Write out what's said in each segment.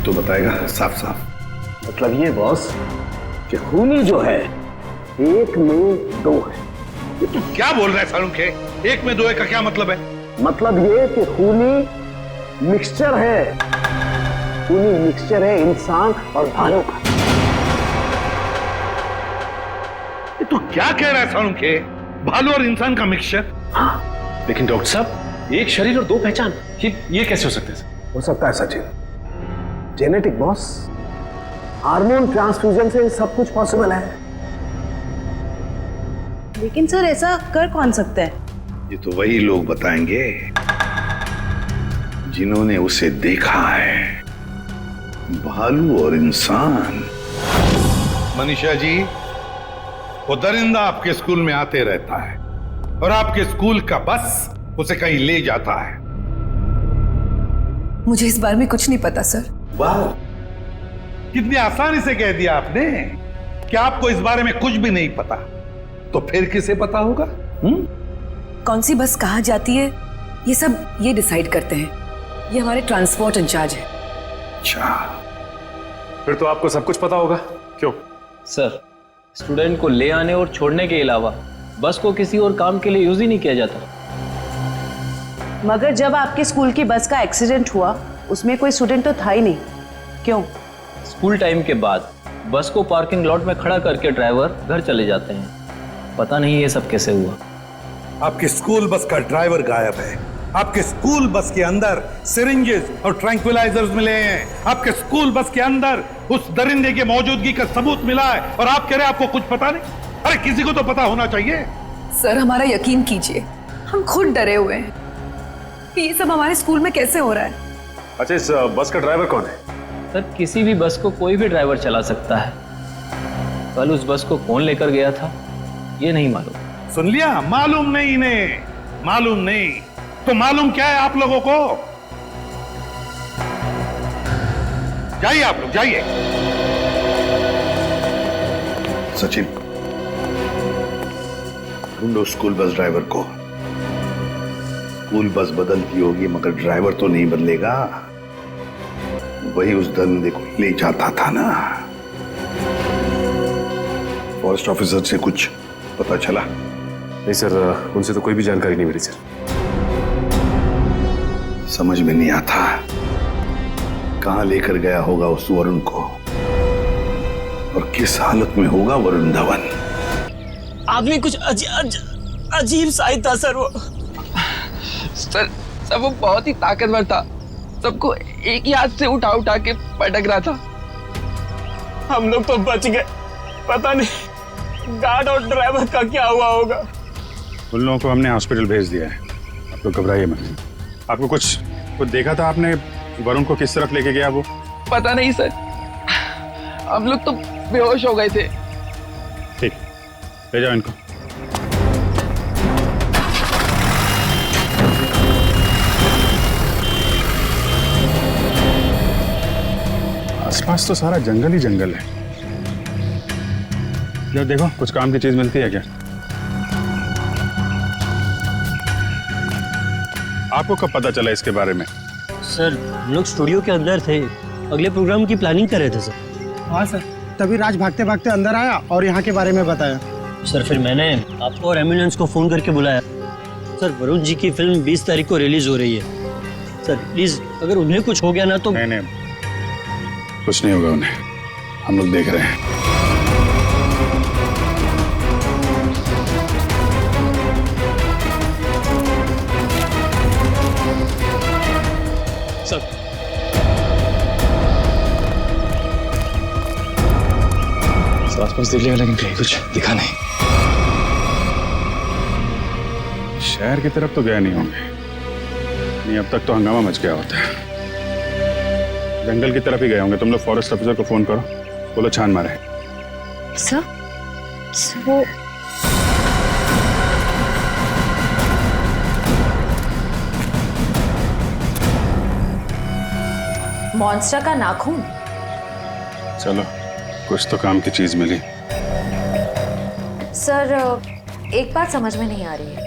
तो बताएगा साफ साफ। मतलब ये बॉस कि खूनी जो है 1 में 2 है। ये तू क्या बोल रहा है सालुंखे? 1 में 2 है का क्या मतलब है? मतलब ये कि खूनी मिक्सचर है। खूनी मिक्सचर है इंसान और भालू का। ये तू क्या कह रहा है सालुंखे? भालू और इंसान का मिक्सचर? हाँ, लेकिन डॉक्टर साहब, 1 शरीर और 2 पहचान, ये कैसे हो सकता है? हो सकता है Sachin, genetic boss. Hormone transfusion से सब कुछ पॉसिबल है। लेकिन सर ऐसा कर कौन सकता है? ये तो वही लोग बताएंगे जिन्होंने उसे देखा है, भालू और इंसान। मनीषा जी, वो दरिंदा आपके स्कूल में आते रहता है और आपके स्कूल का बस उसे कहीं ले जाता है। मुझे इस बारे में कुछ नहीं पता सर। वाह, कितनी आसानी से कह दिया आपने कि आपको इस बारे में कुछ भी नहीं पता। तो फिर किसे पता होगा? कौन सी बस कहाँ जाती है ये सब ये डिसाइड करते हैं। ये हमारे ट्रांसपोर्ट इंचार्ज है। अच्छा, फिर तो आपको सब कुछ पता होगा। क्यों? सर, स्टूडेंट को ले आने और छोड़ने के अलावा बस को किसी और काम के लिए यूज ही नहीं किया जाता। मगर जब आपके स्कूल की बस का एक्सीडेंट हुआ उसमें कोई स्टूडेंट तो था ही नहीं, क्यों? स्कूल टाइम के बाद बस को पार्किंग लॉट में खड़ा करके ड्राइवर घर चले जाते हैं। पता नहीं ये सब कैसे हुआ। आपके स्कूल बस का ड्राइवर गायब है। आपके स्कूल बस के अंदर सिरिंजेस और ट्रैंक्विलाइजर्स मिले हैं। आपके स्कूल बस के अंदर उस दरिंदे की मौजूदगी का सबूत मिला है और आप कह रहे हैं आपको कुछ पता नहीं? अरे किसी को तो पता होना चाहिए। सर हमारा यकीन कीजिए, हम खुद डरे हुए हैं कि ये सब हमारे स्कूल में कैसे हो रहा है। अच्छा, इस बस का ड्राइवर कौन है? सर, किसी भी बस को कोई भी ड्राइवर चला सकता है। कल उस बस को कौन लेकर गया था ये नहीं मालूम। सुन लिया? मालूम नहीं इन्हें, मालूम नहीं। तो मालूम क्या है आप लोगों को? जाइए आप लोग, जाइए। सचिन, ढूंढो स्कूल बस ड्राइवर को। स्कूल बस बदलती होगी मगर ड्राइवर तो नहीं बदलेगा। वही उस दरिंदे को ले जाता था ना। फॉरेस्ट ऑफिसर से कुछ पता चला? नहीं सर, उनसे तो कोई भी जानकारी नहीं मिली सर। समझ में नहीं आता कहां लेकर गया होगा उस वरुण को और किस हालत में होगा वरुण धवन। आदमी कुछ अजीब सा ही था सर वो। सर वो बहुत ही ताकतवर था। सबको एक ही हाथ से उठा उठा के पटक रहा था। हम लोग तो बच गए। पता नहीं गार्ड और ड्राइवर का क्या हुआ होगा। उन लोगों को हमने हॉस्पिटल भेज दिया है। आप लोग घबराइए मत। आपको कुछ देखा था आपने? वरुण को किस तरफ लेके गया वो? पता नहीं सर, हम लोग तो बेहोश हो गए थे। ठीक, ले जाओ इनको। आसपास तो सारा जंगल ही जंगल है। जरा देखो कुछ काम की चीज मिलती है क्या? आपको कब पता चला इसके बारे में? सर हम लोग स्टूडियो के अंदर थे, अगले प्रोग्राम की प्लानिंग कर रहे थे सर। हाँ सर, तभी राज भागते भागते अंदर आया और यहाँ के बारे में बताया। सर फिर मैंने आपको और एम्बुलेंस को फोन करके बुलाया। सर वरुण जी की फिल्म 20 तारीख को रिलीज हो रही है। सर प्लीज अगर उन्हें कुछ हो गया ना तो। नहीं, कुछ नहीं होगा उन्हें, हम लोग देख रहे हैं। सर आसपास देख लिया लेकिन कहीं कुछ दिखा नहीं। शहर की तरफ तो गए नहीं होंगे। नहीं, अब तक तो हंगामा मच गया होता है। जंगल की तरफ ही गए होंगे। तुम लोग फॉरेस्ट ऑफिसर को फोन करो, बोलो छान मारे। सर वो मॉन्स्टर का नाखून। चलो कुछ तो काम की चीज मिली। सर एक बात समझ में नहीं आ रही है,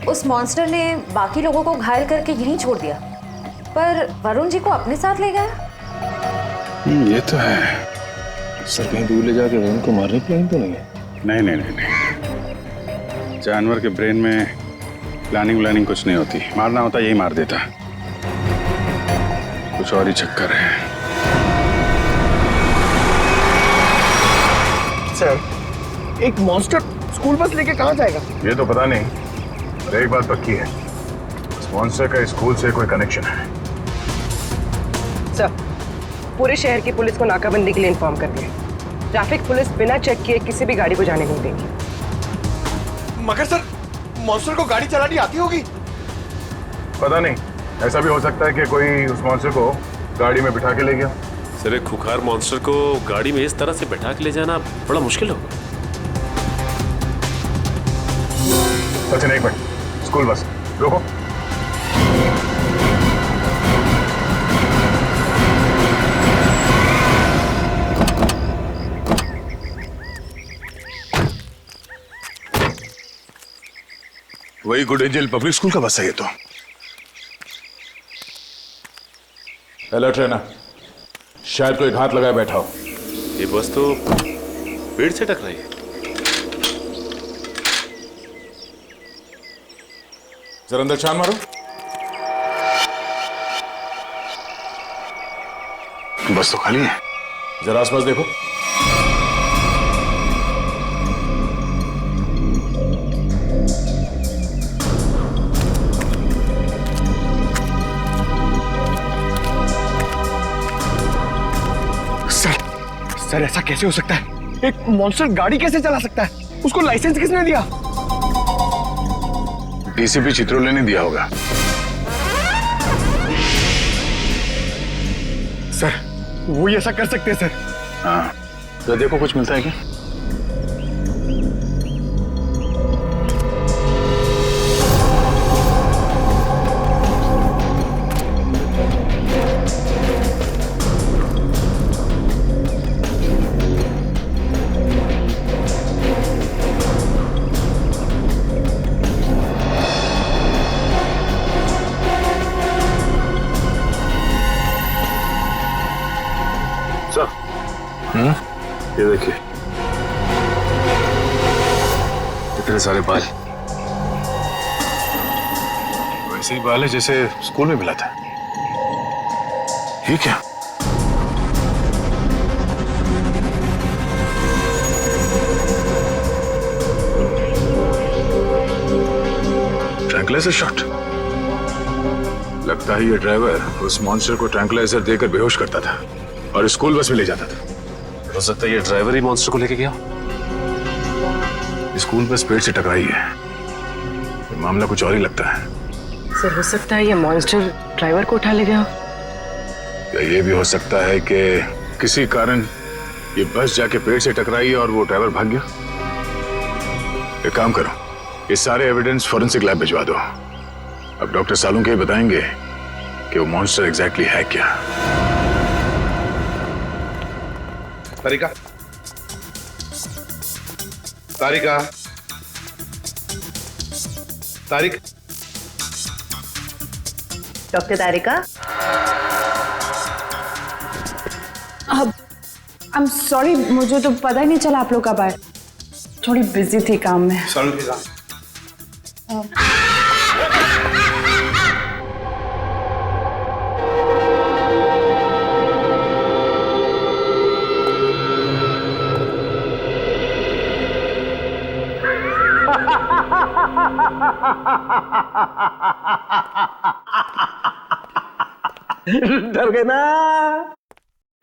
उस मॉन्स्टर ने बाकी लोगों को घायल करके यहीं छोड़ दिया पर वरुण जी को अपने साथ ले गया। ये तो है। सर कहीं दूर ले जाके वरुण को मारने की प्लानिंग तो नहीं है? नहीं नहीं नहीं नहीं, जानवर के ब्रेन में प्लानिंग कुछ नहीं होती। मारना होता यही मार देता, कुछ और ही चक्कर है। सर, एक मॉन्स्टर स्कूल बस लेके कहाँ जाएगा? ये तो पता नहीं, पर एक बात पक्की है, इस मॉन्स्टर का स्कूल से कोई कनेक्शन है। सर, पूरे शहर की पुलिस को नाकाबंदी के लिए इन्फॉर्म कर दिया। ट्रैफिक पुलिस बिना चेक किए किसी भी गाड़ी को जाने नहीं देगी। मगर सर, मॉन्स्टर को गाड़ी चलानी आती होगी? पता नहीं, ऐसा भी हो सकता है कि कोई उस मॉन्स्टर को गाड़ी में बिठा के ले गया। सर एक खुखार मॉन्स्टर को गाड़ी में इस तरह से बैठा के ले जाना बड़ा मुश्किल होगा। सचिन एक मिनट, स्कूल बस रुको। वही गुड एंजल पब्लिक स्कूल का बस है ये तो। हेलो ट्रेनर, शायद कोई घात लगाए बैठा हो। ये बस तो पेड़ से टकराई है। जरा अंदर छान मारो। बस तो खाली है, जरा आसपास देखो। सर, ऐसा कैसे हो सकता है? एक मॉन्स्टर गाड़ी कैसे चला सकता है? उसको लाइसेंस किसने दिया? डीसीपी चित्रोले ने दिया होगा। सर, वो ऐसा कर सकते हैं सर? हाँ, तो देखो कुछ मिलता है क्या? ये देखिए, इतने सारे बाल, वैसे ही बाल है जैसे स्कूल में मिला था। ये क्या? Tranquilliser shot. लगता है ये ड्राइवर उस मॉन्स्टर को ट्रैंकुलाइजर देकर बेहोश करता था और स्कूल बस में ले जाता था। हो सकता है ये ड्राइवर ही मॉन्स्टर को लेके गया। स्कूल बस पेड़ से टकराई है, ये मामला कुछ और ही लगता है। सर, हो सकता है ये मॉन्स्टर ड्राइवर को उठा ले गया। या ये भी हो सकता है कि किसी कारण ये बस जाके पेड़ से टकराई और वो ड्राइवर भाग गया। एक काम करो, ये सारे एविडेंस फॉरेंसिक लैब भिजवा दो। अब डॉक्टर सालुंके ही बताएंगे कि वो मॉन्स्टर एग्जैक्टली है क्या। तारिका, तारिका, तारिक, डॉक्टर तारिका। अब आई एम सॉरी, मुझे तो पता ही नहीं चला आप लोग कब आए। थोड़ी बिजी थी काम में। डर गए ना?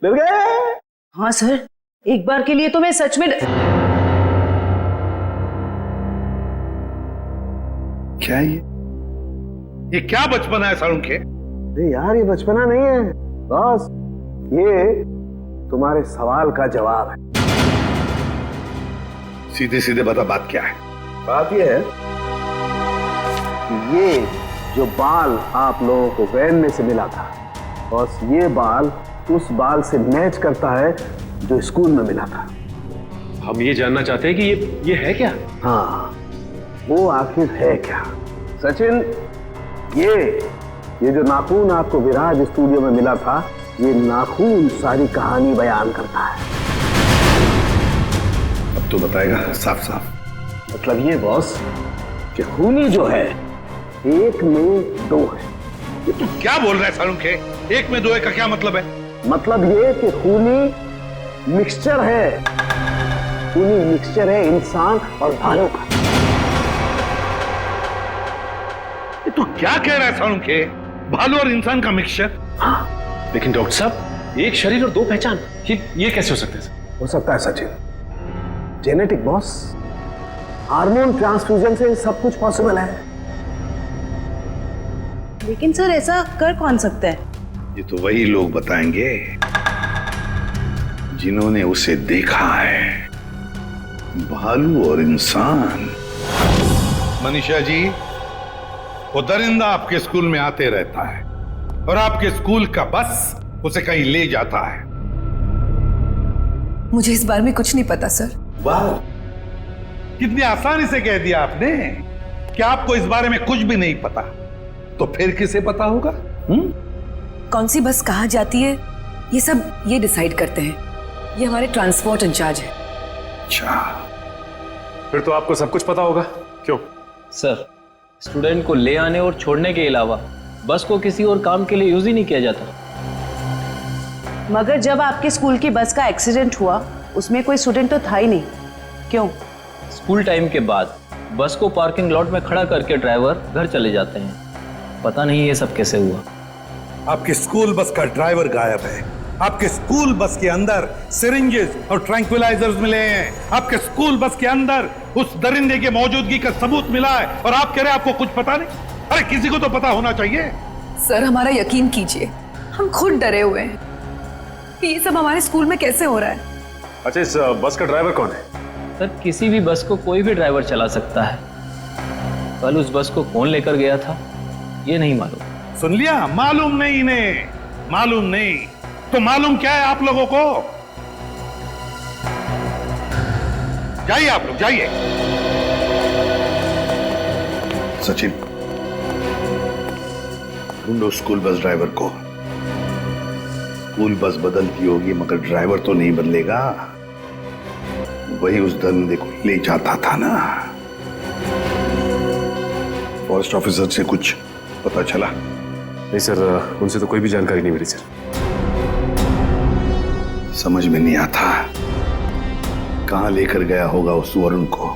डर गए? हाँ सर, एक बार के लिए तो मैं सच में क्या ये क्या बचपना है सालुंके? अरे यार, ये बचपना नहीं है बॉस, ये तुम्हारे सवाल का जवाब है। सीधे सीधे बता, बात क्या है? बात ये है कि ये जो बाल आप लोगों को वैन में से मिला था, बॉस, ये बाल उस बाल से मैच करता है जो स्कूल में मिला था। हम ये जानना चाहते हैं कि ये है क्या? हाँ, वो आखिर है क्या? सचिन, ये जो नाखून आपको विराज स्टूडियो में मिला था, ये नाखून सारी कहानी बयान करता है। अब तो बताएगा साफ साफ। मतलब ये बॉस कि खूनी जो है एक में दो है। ये तू क्या बोल रहा है सालुंखे? एक में दो है का क्या मतलब है? मतलब ये कि खूनी मिक्सचर है। खूनी मिक्सचर है इंसान और भालू का। ये तू क्या कह रहा है सालुंखे? भालू और इंसान का मिक्सचर? लेकिन डॉक्टर साहब, एक शरीर और दो पहचान, ये कैसे हो सकता है? हो सकता है Sachin, genetic boss. Hormone transfusion से सब कुछ पॉसिबल है। लेकिन सर ऐसा कर कौन सकता है? ये तो वही लोग बताएंगे जिन्होंने उसे देखा है, भालू और इंसान। मनीषा जी, वो दरिंदा आपके स्कूल में आते रहता है और आपके स्कूल का बस उसे कहीं ले जाता है। मुझे इस बारे में कुछ नहीं पता सर। वाह, कितनी आसानी से कह दिया आपने कि आपको इस बारे में कुछ भी नहीं पता। तो फिर किसे पता होगा? कौन सी बस कहाँ जाती है ये सब ये डिसाइड करते हैं। ये हमारे ट्रांसपोर्ट इंचार्ज है। अच्छा, फिर तो आपको सब कुछ पता होगा। क्यों? सर, स्टूडेंट को ले आने और छोड़ने के अलावा बस को किसी और काम के लिए यूज ही नहीं किया जाता। मगर जब आपके स्कूल की बस का एक्सीडेंट हुआ उसमें कोई स्टूडेंट तो था ही नहीं, क्यों? स्कूल टाइम के बाद बस को पार्किंग लॉट में खड़ा करके ड्राइवर घर चले जाते हैं। पता नहीं ये सब कैसे हुआ। आपके स्कूल बस का ड्राइवर गायब है। आपके स्कूल बस के अंदर सिरिंजेस और ट्रैंक्विलाइजर्स मिले हैं। आपके स्कूल बस के अंदर उस दरिंदे की मौजूदगी का सबूत मिला है और आप कह रहे हैं आपको कुछ पता नहीं? अरे किसी को तो पता होना चाहिए। सर हमारा यकीन कीजिए, हम खुद डरे हुए हैं कि ये सब हमारे स्कूल में कैसे हो रहा है। अच्छा, इस बस का ड्राइवर कौन है? सर, किसी भी बस को कोई भी ड्राइवर चला सकता है। कल उस बस को कौन लेकर गया था ये नहीं मालूम। सुन लिया? मालूम नहीं इन्हें, मालूम नहीं। तो मालूम क्या है आप लोगों को? जाइए आप लोग, जाइए। सचिन, ढूंढो स्कूल बस ड्राइवर को। स्कूल बस बदलती होगी मगर ड्राइवर तो नहीं बदलेगा। वही उस दरिंदे को ले जाता था ना। फॉरेस्ट ऑफिसर से कुछ पता चला? नहीं सर, उनसे तो कोई भी जानकारी नहीं मिली सर। समझ में नहीं आता कहां लेकर गया होगा उस वरुण को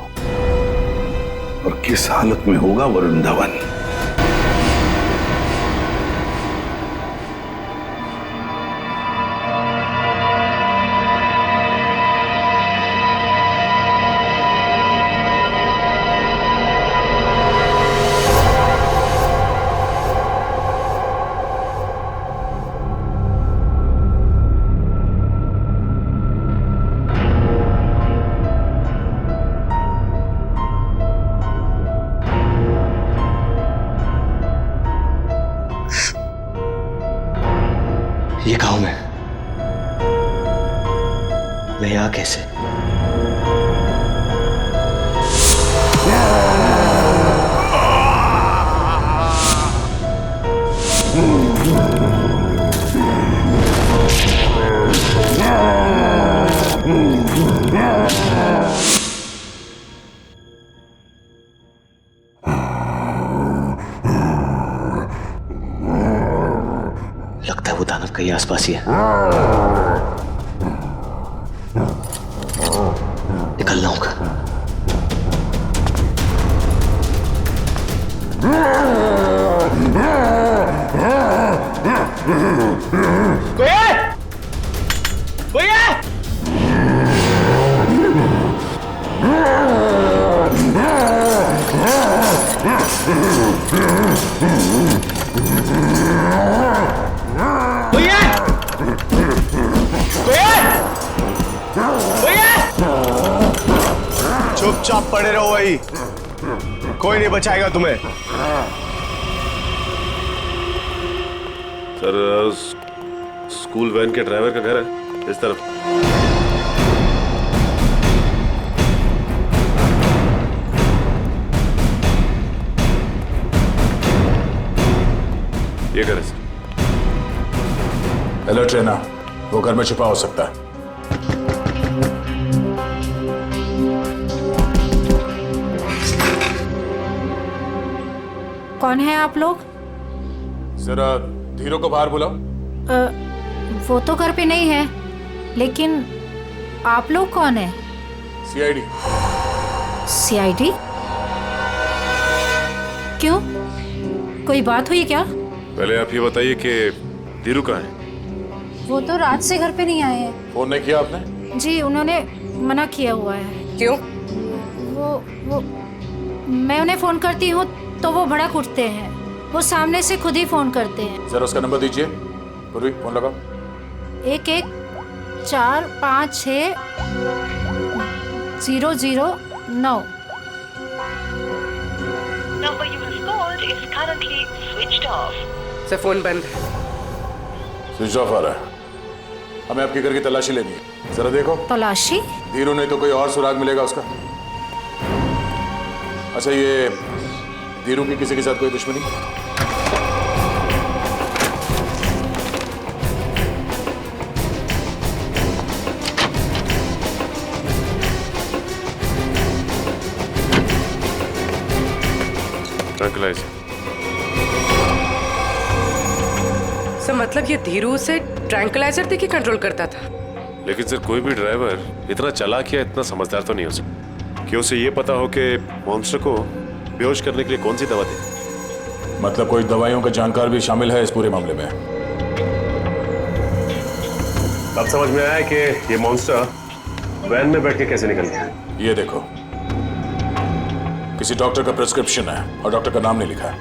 और किस हालत में होगा वरुण धवन। ये गांव में मैं यहाँ कैसे? लगता है वो दानव कहीं आसपास ही है। निकलना होगा। कोई है? कोई है? कोई है? कोई है? कोई है? चुपचाप पड़े रहो वही, कोई नहीं बचाएगा तुम्हें। सर, स्कूल वैन के ड्राइवर का घर है इस तरफ। ये घर है सर। अलर्ट रहना, वो घर में छुपा हो सकता है। कौन है आप लोग? जरा धीरू को बाहर बुलाओ। वो तो घर पे नहीं है, लेकिन आप लोग कौन है? सीआईडी। सीआईडी? क्यों, कोई बात हुई क्या? पहले आप ये बताइए कि धीरू कहाँ है? वो तो रात से घर पे नहीं आए हैं। फोन नहीं किया आपने? जी, उन्होंने मना किया हुआ है। क्यों? वो मैं उन्हें फोन करती हूँ तो वो भड़क उठते हैं। वो सामने से खुद ही फोन करते हैं। जरा उसका नंबर दीजिए। पूर्वी, फोन लगाओ। 11456009। Number you have called is currently switched off. Sir phone बंद है। स्विच ऑफ आ रहा है। हमें आपके घर की तलाशी लेनी है, जरा देखो। तलाशी? धीरू नहीं तो कोई और सुराग मिलेगा उसका। अच्छा, ये धीरू की किसी के साथ कोई दुश्मनी? ट्रैंक्विलाइजर। सर मतलब ये धीरू से ट्रैंक्विलाइजर देके कंट्रोल करता था? लेकिन सर, कोई भी ड्राइवर इतना चालाक या इतना समझदार तो नहीं हो सकता कि उसे ये पता हो कि मॉन्स्टर को बेहोश करने के लिए कौन सी दवा दे। मतलब कोई दवाइयों का जानकार भी शामिल है इस पूरे मामले में। अब समझ में आया कि ये मॉन्स्टर वैन में बैठ के कैसे निकल गया। ये देखो, किसी डॉक्टर का प्रिस्क्रिप्शन है और डॉक्टर का नाम नहीं लिखा है।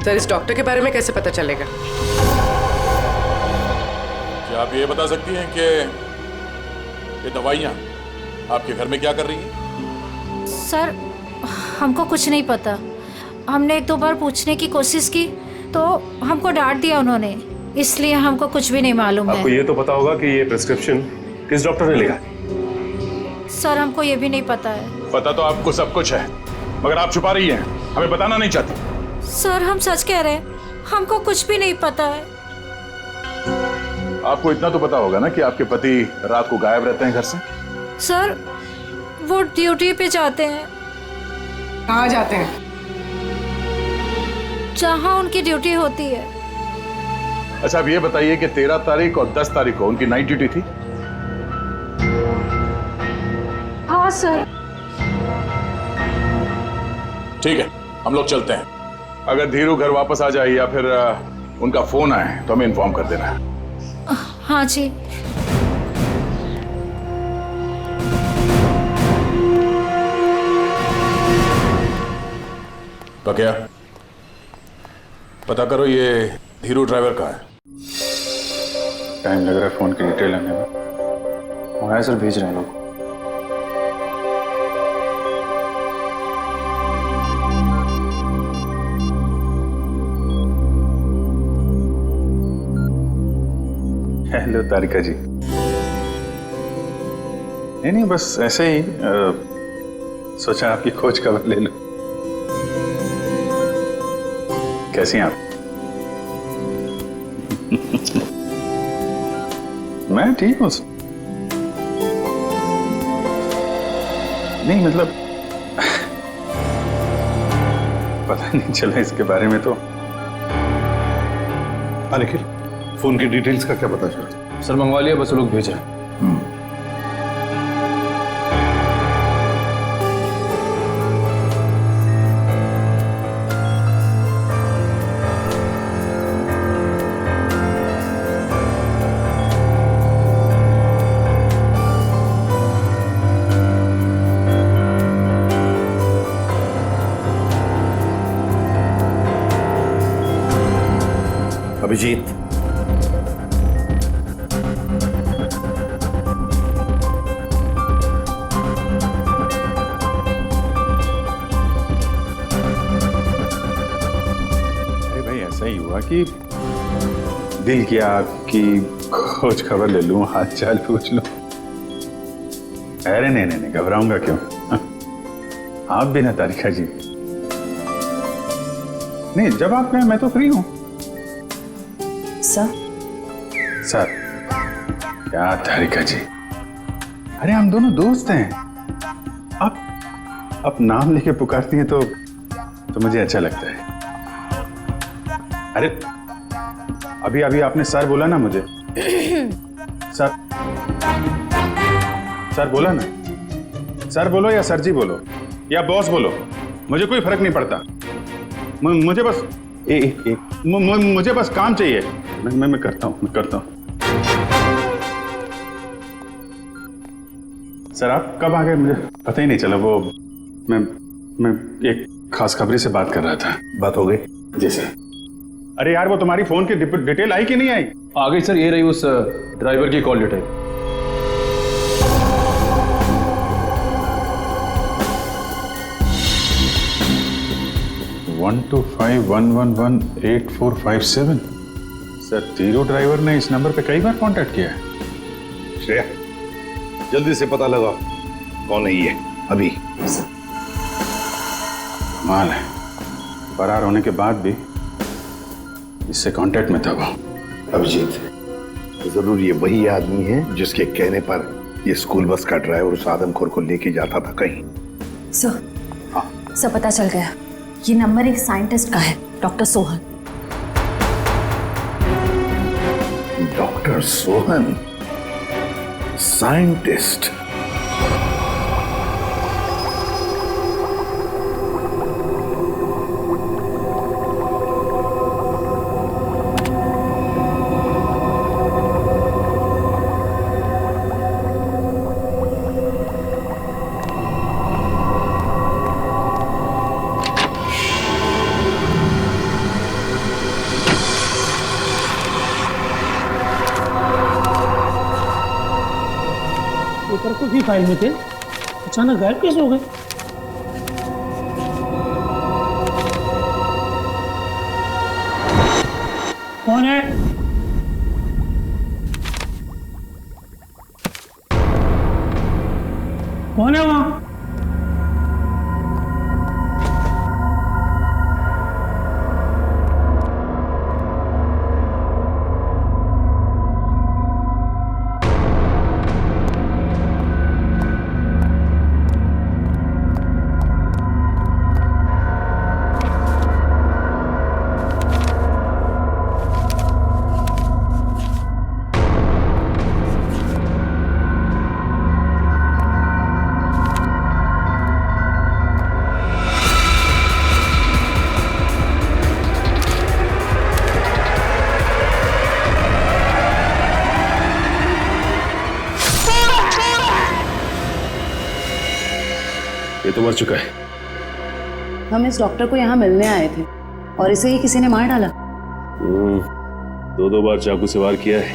सर इस डॉक्टर के बारे में कैसे पता चलेगा? क्या आप ये बता सकती हैं कि ये दवाइयाँ आपके घर में क्या कर रही हैं? सर, हमको कुछ नहीं पता। हमने 1-2 बार पूछने की कोशिश की तो हमको डांट दिया उन्होंने, इसलिए हमको कुछ भी नहीं मालूम है। आपको ये तो पता होगा कि ये प्रिस्क्रिप्शन किस डॉक्टर ने लिखा? सर हमको ये भी नहीं पता है। पता तो आपको सब कुछ है, मगर आप छुपा रही हैं, हमें बताना नहीं चाहती। सर हम सच कह रहे हैं, हमको कुछ भी नहीं पता है। आपको इतना तो पता होगा ना कि आपके पति रात को गायब रहते हैं घर से? सर वो ड्यूटी पे जाते हैं। कहाँ जाते हैं? जहाँ उनकी ड्यूटी होती है। अच्छा, अब ये बताइए कि 13 तारीख और 10 तारीख को उनकी नाइट ड्यूटी थी? हाँ सर। ठीक है, हम लोग चलते हैं। अगर धीरू घर वापस आ जाए या फिर उनका फोन आए तो हमें इन्फॉर्म कर देना है। हाँ जी। तो क्या पता करो ये धीरू ड्राइवर कहाँ है। टाइम लग रहा है फोन की डिटेल आने में। मंगाया सर, भेज रहे हैं लोग। हेलो तारिका जी। नहीं, बस ऐसे ही सोचा आपकी खोज खबर ले लूं। कैसी हैं आप? मैं ठीक हूँ। नहीं मतलब पता नहीं चला इसके बारे में तो। निखिल, फोन की डिटेल्स का क्या पता चला? सर मंगवा लिया, बस लोग भेज रहे हैं। अभिजीत, ऐसा ही हुआ कि दिल किया आपकी खोज खबर ले लूं, हाल चाल पूछ लूं। अरे नहीं, घबराऊंगा क्यों? आप भी ना तारिका जी। नहीं, जब आप कहें मैं तो फ्री हूं। सर, सर क्या तारिका जी, अरे हम दोनों दोस्त हैं। आप नाम लेके पुकारती हैं तो मुझे अच्छा लगता है। अरे अभी अभी आपने सर बोला ना मुझे। सर बोला ना। सर बोलो या सर जी बोलो या बॉस बोलो, मुझे कोई फर्क नहीं पड़ता। मुझे बस मुझे बस काम चाहिए। मैं करता हूँ। सर आप कब आ गए मुझे पता ही नहीं चला। वो मैं एक खास खबरी से बात कर रहा था। बात हो गई? जी सर। अरे यार वो तुम्हारी फोन की डिटेल आई कि नहीं आई? आ गई सर, ये रही उस ड्राइवर की कॉल डिटेल। वन 125111845 सर तीरो ड्राइवर ने इस नंबर पे कई बार कांटेक्ट किया है। श्रेया जल्दी से पता लगाओ कौन है ये अभी। कमाल है, फरार होने के बाद भी इससे कांटेक्ट में था वो। अभिजीत जरूर ये वही आदमी है जिसके कहने पर ये स्कूल बस का ड्राइवर उस आदमखोर को लेके जाता था कहीं। सर पता चल गया, ये नंबर एक साइंटिस्ट का है, doctor Sohan. Doctor Sohan scientist? Paper कुछ भी फाइल में थे, अचानक गायब कैसे हो गए? कौन है? कौन है वहां? ये तो मर चुका है। हम इस डॉक्टर को यहाँ मिलने आए थे और इसे ही किसी ने मार डाला। 2 बार चाकू से वार किया है,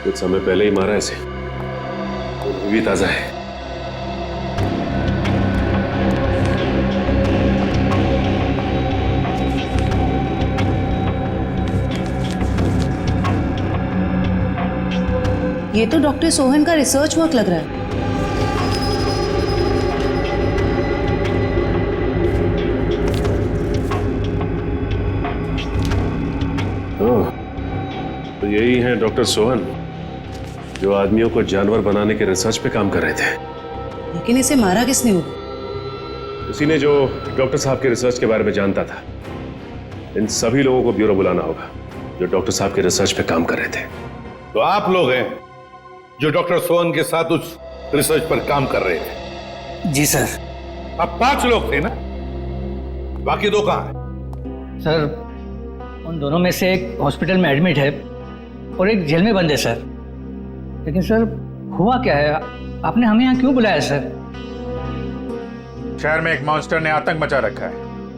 कुछ समय पहले ही मारा इसे, वो भी ताजा है। ये तो डॉक्टर सोहन का रिसर्च वर्क लग रहा है। तो यही है डॉक्टर सोहन जो आदमियों को जानवर बनाने के रिसर्च पे काम कर रहे थे। लेकिन इसे मारा किसने होगा? उसी ने जो डॉक्टर साहब के रिसर्च के बारे में जानता था। इन सभी लोगों को ब्यूरो बुलाना होगा जो डॉक्टर साहब के रिसर्च पे काम कर रहे थे। तो आप लोग हैं जो डॉक्टर सोहन के साथ उस रिसर्च पर काम कर रहे थे? जी सर। अब 5 लोग थे ना, बाकी 2 कहां हैं? सर उन दोनों में से एक हॉस्पिटल में एडमिट है और एक जेल में बंद है सर। लेकिन सर हुआ क्या है, आपने हमें यहाँ क्यों बुलाया सर? शहर में एक मॉन्स्टर ने आतंक मचा रखा है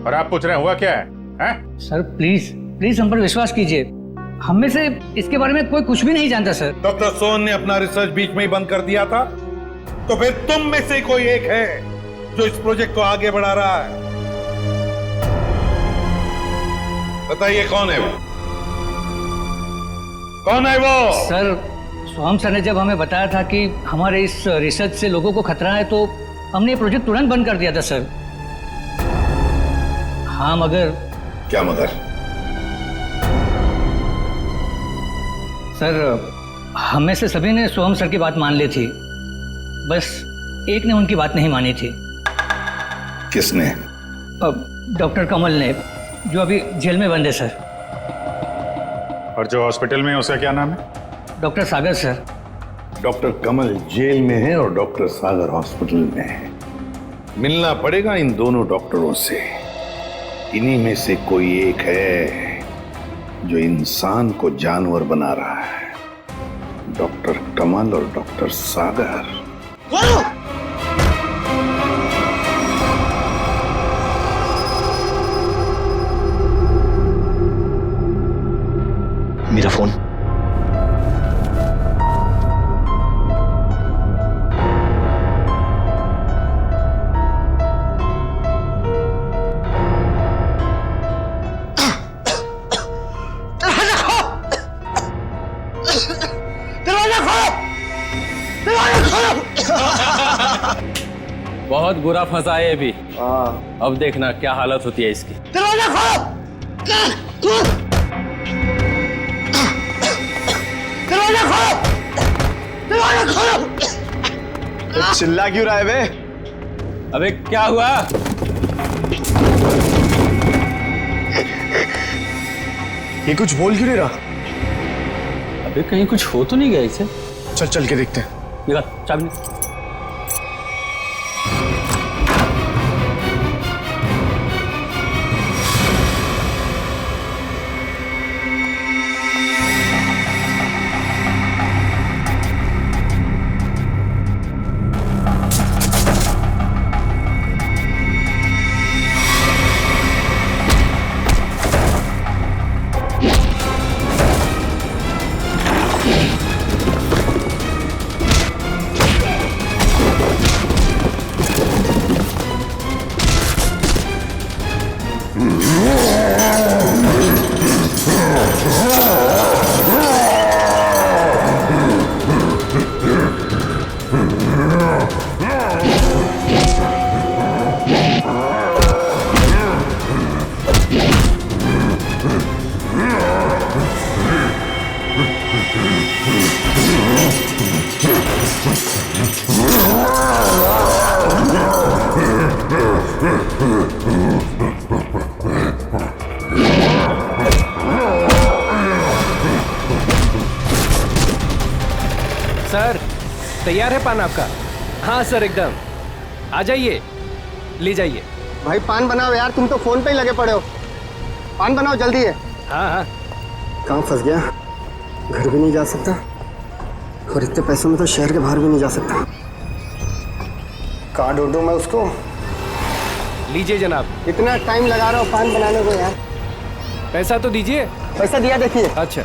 और आप पूछ रहे हैं हुआ क्या है? सर प्लीज हम पर विश्वास कीजिए, हम में से इसके बारे में कोई कुछ भी नहीं जानता सर। डॉक्टर सोहन ने अपना रिसर्च बीच में ही बंद कर दिया था, तो फिर तुम में से कोई एक है जो इस प्रोजेक्ट को आगे बढ़ा रहा है। बताइए कौन है वो? कौन है वो? सर सोहम सर ने जब हमें बताया था कि हमारे इस रिसर्च से लोगों को खतरा है तो हमने ये प्रोजेक्ट तुरंत बंद कर दिया था सर। हाँ मगर। क्या मगर? सर हम में से सभी ने सोहम सर की बात मान ली थी, बस एक ने उनकी बात नहीं मानी थी। किसने? डॉक्टर कमल ने, जो अभी जेल में बंद है सर। और जो हॉस्पिटल में है उसका क्या नाम है? डॉक्टर सागर सर। डॉक्टर कमल जेल में है और डॉक्टर सागर हॉस्पिटल में है। मिलना पड़ेगा इन दोनों डॉक्टरों से। इन्हीं में से कोई एक है जो इंसान को जानवर बना रहा है। डॉक्टर कमल और डॉक्टर सागर। मेरा फोन। बहुत बुरा फंसा है अभी। अब देखना क्या हालत होती है इसकी। दरवाजा खोलो! दरवाजा खोलो! दरवाजा खोलो! चिल्ला क्यों रहा है बे? अबे क्या हुआ? ये कुछ बोल क्यों नहीं रहा? अबे कहीं कुछ हो तो नहीं गया इसे? चल चल के देखते हैं। निकाल चाबी। सर तैयार है पान आपका? हाँ सर एकदम। आ जाइए, ले जाइए। भाई पान बनाओ यार, तुम तो फोन पे ही लगे पड़े हो। पान बनाओ जल्दी है। हाँ हाँ। कहाँ फंस गया? घर भी नहीं जा सकता और इतने पैसों में तो शहर के बाहर भी नहीं जा सकता। कहाँ ढूंढूं मैं उसको? लीजिए जनाब। इतना टाइम लगा रहा हूँ पान बनाने को यार। पैसा तो दीजिए। पैसा दिया देखिए। अच्छा।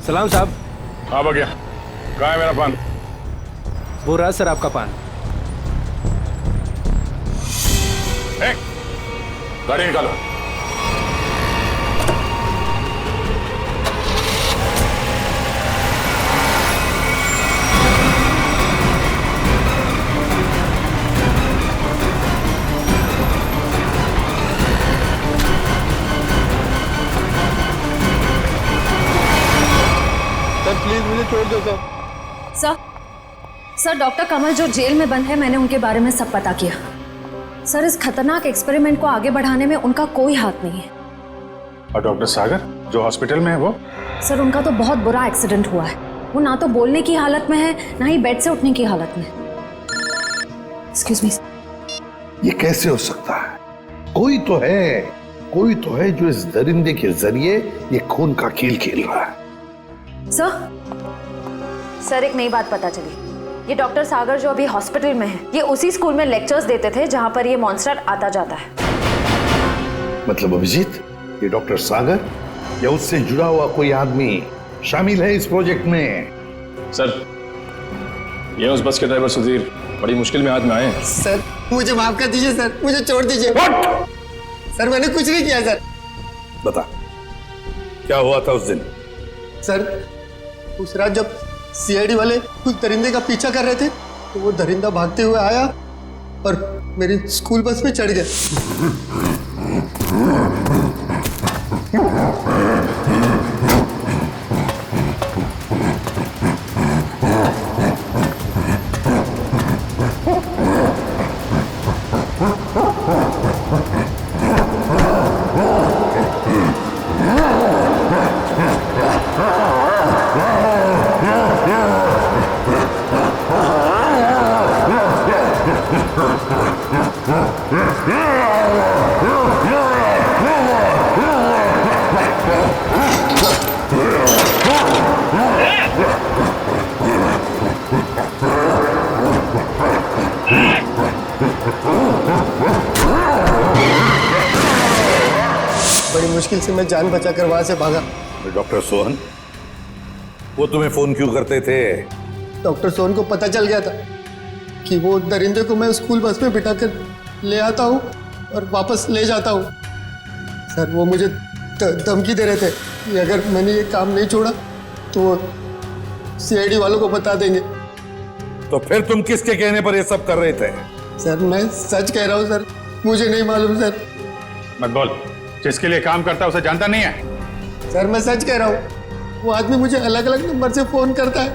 सलाम साहब। हाँ भैया, कहाँ है मेरा पान? वो रहा सर आपका पान। गाड़ी निकालो। सर प्लीज मुझे छोड़ दो सर। सर डॉक्टर कमल जो जेल में बंद है, मैंने उनके बारे में सब पता किया। सर इस खतरनाक एक्सपेरिमेंट को आगे बढ़ाने में उनका कोई हाथ नहीं है। और डॉक्टर सागर जो हॉस्पिटल में है वो? सर उनका तो बहुत बुरा एक्सीडेंट हुआ है। वो ना तो बोलने की हालत में है, ना ही बेड से उठने की हालत में। Excuse me. ये कैसे हो सकता है? कोई तो है जो इस दरिंदे के जरिए ये खून का खेल खेल रहा है। सर एक नई बात पता चली। ये डॉक्टर सागर जो अभी हॉस्पिटल में है, ये उसी स्कूल में लेक्चर्स देते थे जहां पर ये मॉन्स्टर आता जाता है। मतलब अभिजीत, ये डॉक्टर सागर या उससे जुड़ा हुआ कोई आदमी शामिल है इस प्रोजेक्ट में? सर ये उस बस के ड्राइवर सुधीर बड़ी मुश्किल में हाथ में आए हैं। सर मुझे माफ कर दीजिए सर, मुझे छोड़ दीजिए। सर मैंने कुछ नहीं किया सर। बता क्या हुआ था उस दिन? सर उस रात जब सीआईडी वाले उस दरिंदे का पीछा कर रहे थे तो वो दरिंदा भागते हुए आया और मेरी स्कूल बस में चढ़ गया। बड़ी मुश्किल से मैं जान बचाकर वहां से भागा। डॉक्टर सोहन, वो तुम्हें फोन क्यों करते थे? डॉक्टर सोहन को पता चल गया था कि वो दरिंदे को मैं स्कूल बस में बिठाकर ले आता हूँ और वापस ले जाता हूँ। सर वो मुझे धमकी दे रहे थे कि अगर मैंने ये काम नहीं छोड़ा तो वो सीआईडी वालों को बता देंगे। तो फिर तुम किसके कहने पर ये सब कर रहे थे? सर मैं सच कह रहा हूँ सर, मुझे नहीं मालूम सर। मत बोल, जिसके लिए काम करता है उसे जानता नहीं है। सर मैं सच कह रहा हूँ, वो आदमी मुझे अलग अलग नंबर से फोन करता है,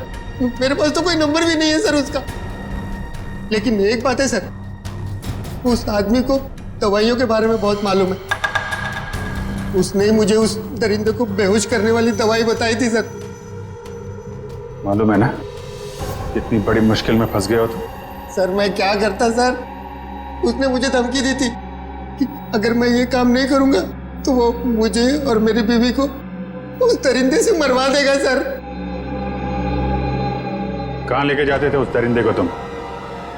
मेरे पास तो कोई नंबर भी नहीं है सर उसका। लेकिन एक बात है सर, उस आदमी को दवाइयों के बारे में बहुत मालूम है। उसने ही मुझे उस दरिंदे को बेहोश करने वाली दवाई बताई थी सर। मालूम है ना कितनी बड़ी मुश्किल में फंस गए हो तुम। सर मैं क्या करता सर, उसने मुझे धमकी दी थी कि अगर मैं ये काम नहीं करूंगा तो वो मुझे और मेरी बीवी को उस दरिंदे से मरवा देगा सर। कहाँ लेके जाते थे उस दरिंदे को तुम?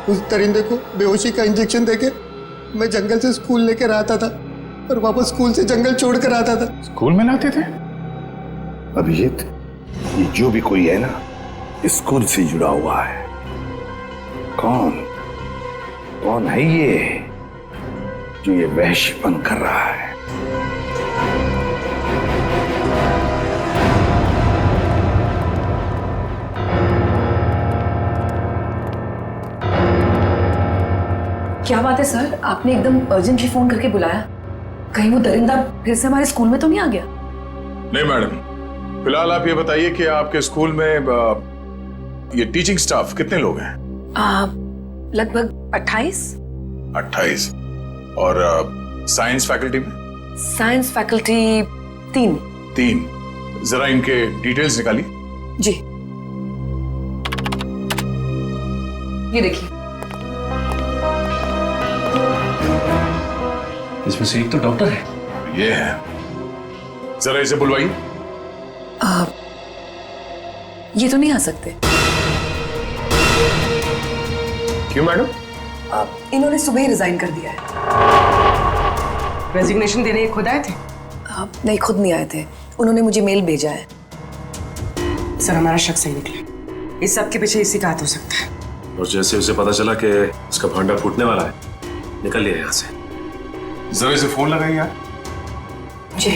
उस दरिंदे को बेहोशी का इंजेक्शन देके मैं जंगल से स्कूल लेकर आता था और वापस स्कूल से जंगल छोड़ कर आता था। स्कूल में लाते थे? अभिजीत, ये जो भी कोई है ना, स्कूल से जुड़ा हुआ है। कौन है ये जो ये वहशीपन कर रहा है? क्या बात है सर, आपने एकदम अर्जेंटली फोन करके बुलाया? कहीं वो दरिंदा फिर से हमारे स्कूल में तो नहीं आ गया? नहीं मैडम, फिलहाल आप ये बताइए कि आपके स्कूल में ये टीचिंग स्टाफ कितने लोग हैं? लगभग 28। 28। और साइंस फैकल्टी में? Science faculty 3। 3। जरा इनके डिटेल्स निकालिए। जी, ये देखिए। इसमें से एक तो डॉक्टर है। ये है, जरा इसे बुलवाइए। ये तो नहीं आ सकते। क्यों मैडम? इन्होंने सुबह ही रिजाइन कर दिया है। रेजिग्नेशन देने खुद आए थे? नहीं, खुद नहीं आए थे, उन्होंने मुझे मेल भेजा है। सर हमारा शक सही निकला, इस सब के पीछे इसी का हाथ हो सकता है। और जैसे उसे पता चला कि उसका भांडा फूटने वाला है, निकल लिया यहाँ से। जरा इसे फोन लगाइए यार। जी।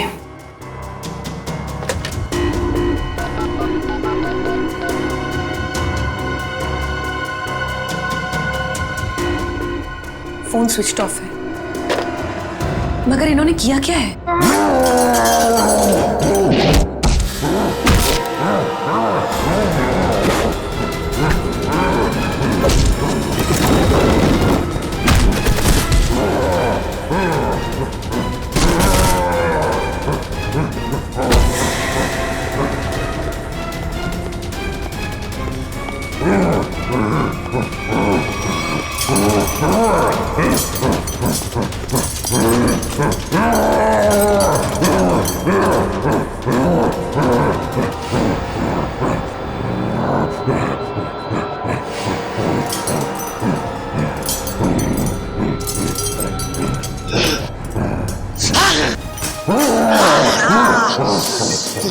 फोन स्विच ऑफ है, मगर इन्होंने किया क्या है?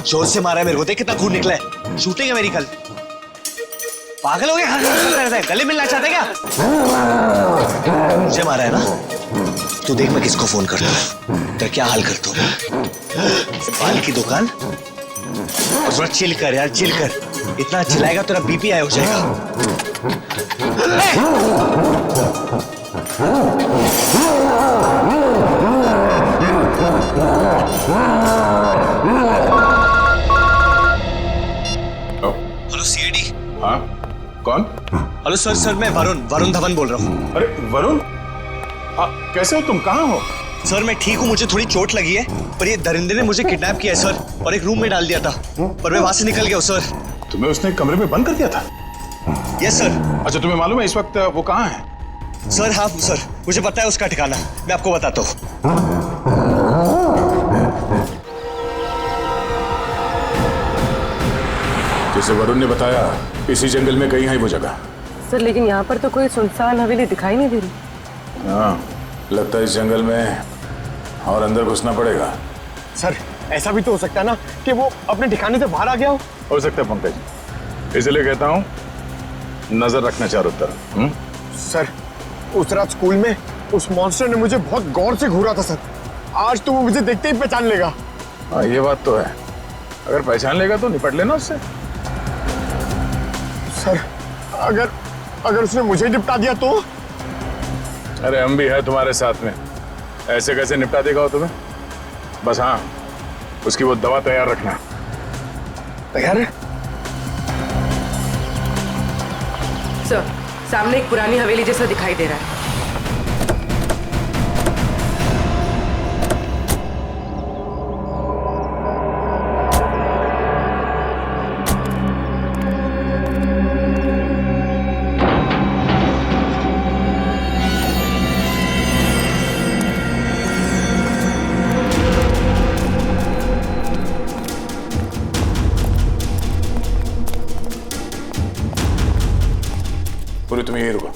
जोर से मारा है मेरे को, देख कितना खून निकला है। शूटिंग है मेरी कल। पागल हो गया? गले मिलना चाहते क्या? मुझे मारा है ना? तू देख मैं किसको फोन करता हूँ, तेरा क्या हाल करता हूँ। बाल की दुकान, और थोड़ा चिल कर यार, चिल कर। इतना चिल्लाएगा तेरा बीपी हाई हो जाएगा। Hello CID. हाँ कौन? हेलो सर, सर मैं वरुण धवन बोल रहा हूँ। अरे वरुण, कैसे हो तुम? कहाँ हो? सर मैं ठीक हूँ, मुझे थोड़ी चोट लगी है, पर ये दरिंदे ने मुझे किडनैप किया है सर, और एक रूम में डाल दिया था, पर मैं वहां से निकल गया हूँ सर। तुम्हें उसने कमरे में बंद कर दिया था? Yes sir. अच्छा तुम्हें मालूम है इस वक्त वो कहाँ है? सर हाँ सर, मुझे पता है उसका ठिकाना, मैं आपको बताता हूँ। जैसे वरुण ने बताया इसी जंगल में कहीं है वो जगह। सर लेकिन यहाँ पर तो कोई सुनसान हवेली दिखाई नहीं दे रही। हाँ लगता है इस जंगल में और अंदर घुसना पड़ेगा। सर ऐसा भी तो हो सकता है ना कि वो अपने ठिकाने से बाहर आ गया हो सकता है पंकज, इसलिए कहता हूँ नजर रखना चारों तरफ। सर उस रात स्कूल में उस मॉन्स्टर ने मुझे बहुत गौर से घूरा था सर, आज तो वो मुझे देखते ही पहचान लेगा। हाँ ये बात तो है, अगर पहचान लेगा तो निपट लेना उससे। सर अगर उसने मुझे निपटा दिया तो? अरे हम भी है तुम्हारे साथ में, ऐसे कैसे निपटा देगा वो तुम्हें? बस हाँ उसकी वो दवा तैयार रखना। तैयार है सर, सामने एक पुरानी हवेली जैसा दिखाई दे रहा है। पूरी तुम यही रुको।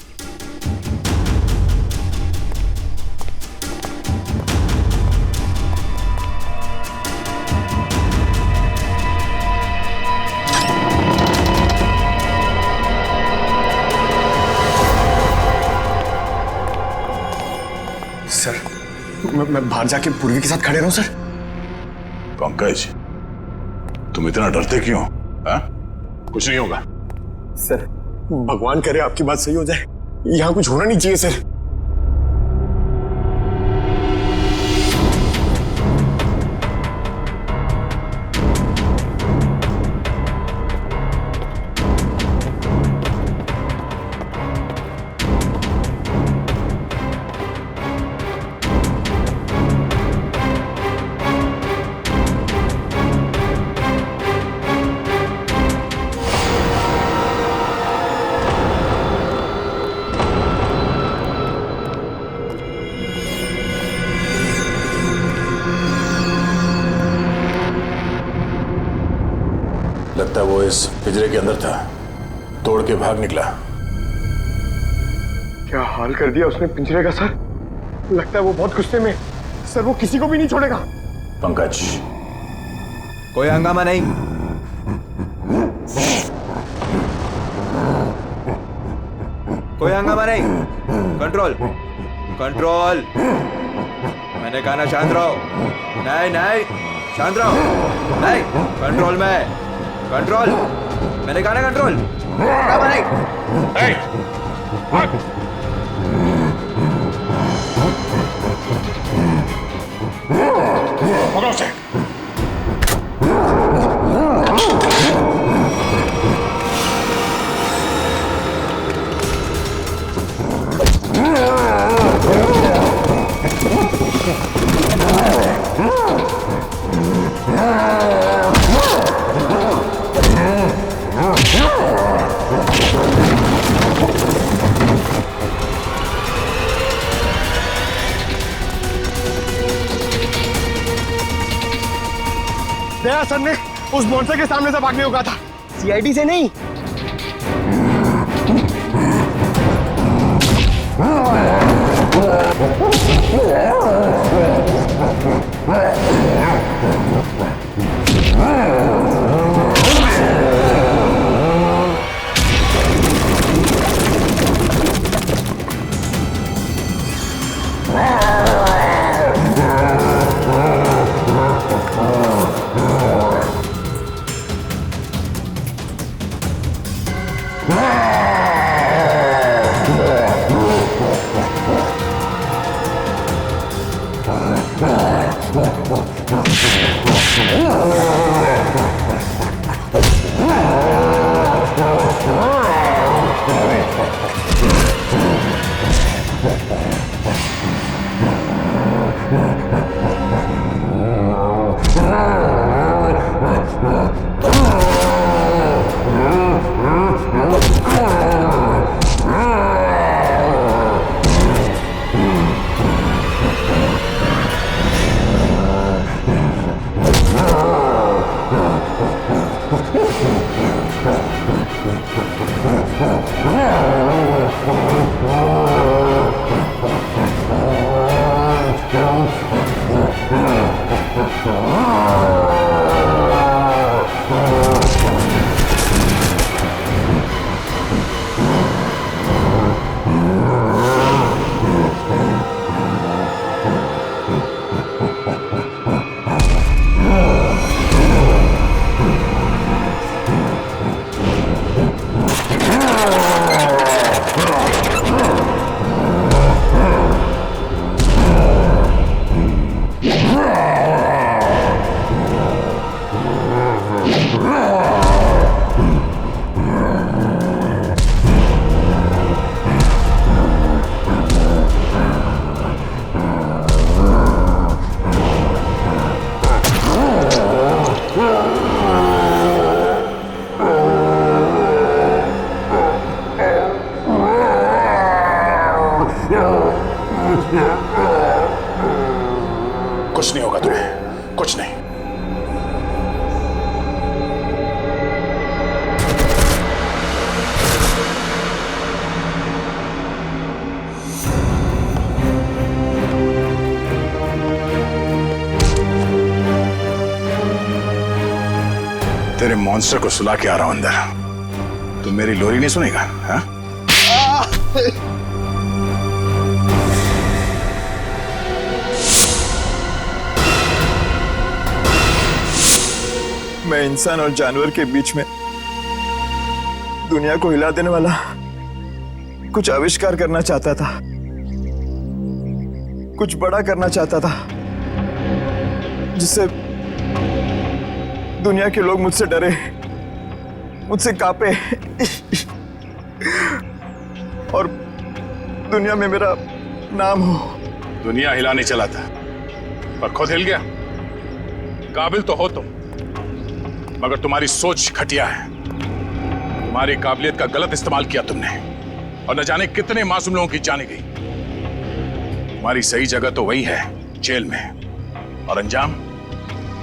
सर मैं बाहर जाके पूर्वी के साथ खड़े रहूं सर? पंकज तुम इतना डरते क्यों? हाँ कुछ नहीं होगा। सर भगवान करे आपकी बात सही हो जाए, यहाँ कुछ होना नहीं चाहिए सर। लगता है वो इस पिंजरे के अंदर था, तोड़ के भाग निकला। क्या हाल कर दिया उसने पिंजरे का सर, लगता है वो बहुत गुस्से में सर, वो किसी को भी नहीं छोड़ेगा। पंकज कोई हंगामा नहीं, कोई हंगामा नहीं, कंट्रोल कंट्रोल, मैंने कहा ना शांत रहो। नहीं नहीं शांत रहो, नहीं कंट्रोल में, कंट्रोल मैंने कहा ना कंट्रोल, हंगामा नहीं। पकड़ो उसे। दया सर ने उस मॉन्स्टर के सामने से भागने को कहा था, सीआईडी से नहीं। कुछ नहीं होगा तुम्हें, कुछ नहीं। तेरे मॉन्स्टर को सुला के आ रहा हूं अंदर। तू मेरी लोरी नहीं सुनेगा? हाँ? मैं इंसान और जानवर के बीच में दुनिया को हिला देने वाला कुछ आविष्कार करना चाहता था, कुछ बड़ा करना चाहता था, जिससे दुनिया के लोग मुझसे डरे, मुझसे कांपे और दुनिया में मेरा नाम हो। दुनिया हिलाने चला था पर खुद हिल गया। काबिल तो हो तुम, मगर तुम्हारी सोच घटिया है। तुम्हारी काबिलियत का गलत इस्तेमाल किया तुमने और न जाने कितने मासूम लोगों की जाने गई। तुम्हारी सही जगह तो वही है, जेल में, और अंजाम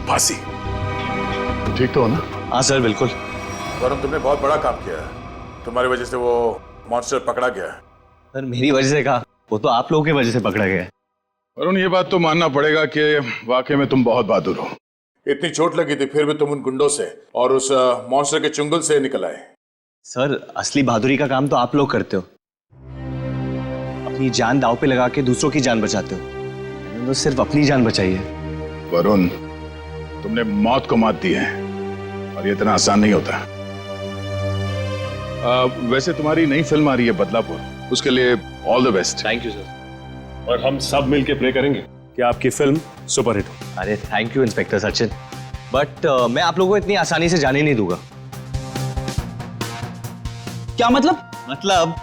फांसी। ठीक तो हो ना? हाँ सर, बिल्कुल। वरुण, तुमने बहुत बड़ा काम किया है। तुम्हारी वजह से वो मॉन्स्टर पकड़ा गया। सर मेरी वजह से कहा, वो तो आप लोगों की वजह से पकड़ा गया। वरुण, ये बात तो मानना पड़ेगा कि वाकई में तुम बहुत बहादुर हो। इतनी चोट लगी थी फिर भी तुम उन गुंडों से और उस मॉन्स्टर के चुंगल से निकल आए। सर असली बहादुरी का काम तो आप लोग करते हो, अपनी जान दांव पे लगा के दूसरों की जान बचाते हो। मैंने तो सिर्फ अपनी जान बचाई है। वरुण, तुमने मौत को मात दी है और ये इतना आसान नहीं होता। वैसे तुम्हारी नई फिल्म आ रही है बदलापुर, उसके लिए all the best. Thank you sir. और हम सब मिलके प्रे करेंगे कि आपकी फिल्म सुपरहिट हो। अरे thank you inspector Sachin, but मैं आप लोगों को इतनी आसानी से जाने नहीं दूंगा। क्या मतलब? मतलब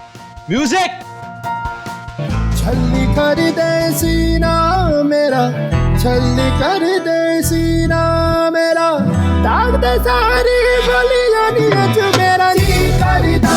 म्यूजिक। छल्ली कर दे सीना मेरा, छल्ली कर दे सीना मेरा, दाग दे सारी गलियां नीच मेरा नी करदा